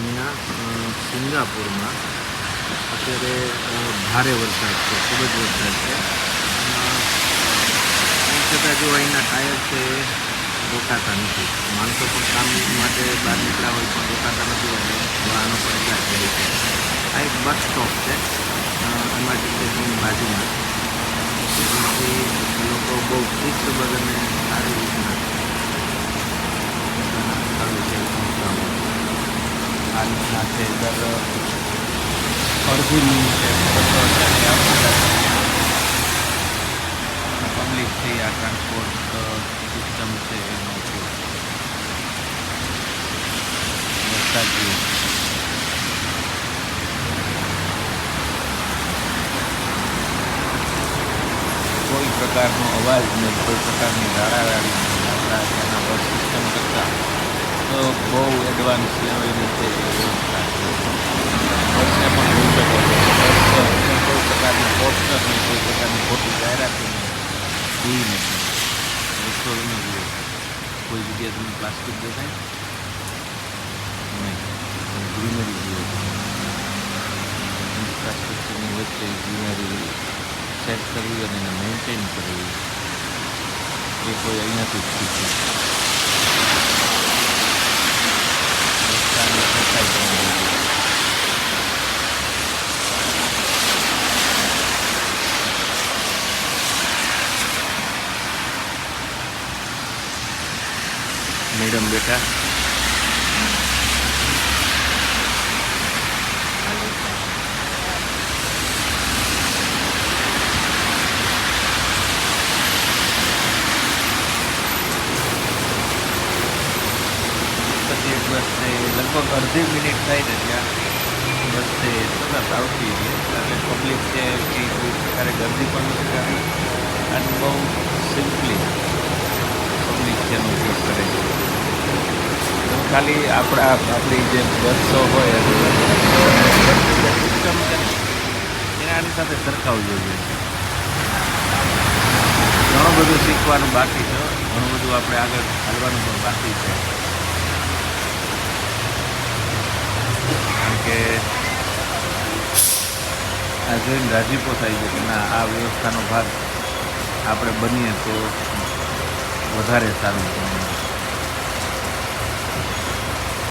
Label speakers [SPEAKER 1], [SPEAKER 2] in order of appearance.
[SPEAKER 1] અહીંયા સિંગાપુરમાં અત્યારે ભારે વરસાદ છે, ખૂબ જ વરસાદ છે. એમ છતાં જો અહીંના ટાયર છે એ રોકાતા નથી. માણસો પણ કામ માટે બહાર નીકળ્યા હોય પણ રોકાતા નથી, એટલે વાહનો પણ એટલા જ જાય છે. આ એક બસ સ્ટોપ છે એમઆરટી સ્ટેશનની બાજુમાં. જેથી લોકો બહુ શિસ્તબદ્ધ અને સારી રીતના પોતાના સ્થળે છે પહોંચતા હોય. આ રીતના છે દર અડધી મિનિટે બસો અત્યારે આવતા પબ્લિક છે આ ટ્રાન્સપોર્ટ સિસ્ટમ છે એનો ઉપયોગ વરસાદ જોઈએ. કોઈ પ્રકારનો અવાજ નહીં, કોઈ પ્રકારની રાડારાડી નહીં. આપણા ત્યાંના બસ સિસ્ટમ કરતાં તો બહુ એડવાન્સ લેવલની છે એ વ્યવસ્થા છે. બસને પણ જોઈ શકો છો, બસ કોઈ પ્રકારના પોસ્ટર નહીં, કોઈ પ્રકારની ખોટી જાહેરાતો નહીં, એ નથી. રસ્તો તમે જુઓ, કોઈ જગ્યાએ તમને પ્લાસ્ટિક દેખાય નહીં, ગ્રીનરી જુઓ. ઇન્ફ્રાસ્ટ્રક્ચરની વચ્ચે ગ્રીનરી સેટ કરવી અને એને મેન્ટેન કરવી એ કોઈ અહીંયાથી જ શીખ્યું. રસ્તાની સફાઈ કરવી. મેડમ બેટા બસ છે લગભગ અડધી મિનિટ થાય ને ત્યાં બસ છે સતત આવતી છે. એટલે પબ્લિક છે કે કોઈ પ્રકારે ગરદી પણ નથી થતી અને બહુ સિમ્પલી પબ્લિક છે એનો ઉપયોગ કરે છે. ખાલી આપણી જે બસો હોય સિસ્ટમ છે એને આની સાથે સરખાવવું જોઈએ. ઘણું બધું શીખવાનું બાકી છે, ઘણું બધું આપણે આગળ ચાલવાનું પણ બાકી છે. કારણ કે આ જોઈને રાજીપો થાય છે કે ના આ વ્યવસ્થાનો ભાગ આપણે બનીએ તો વધારે સારું.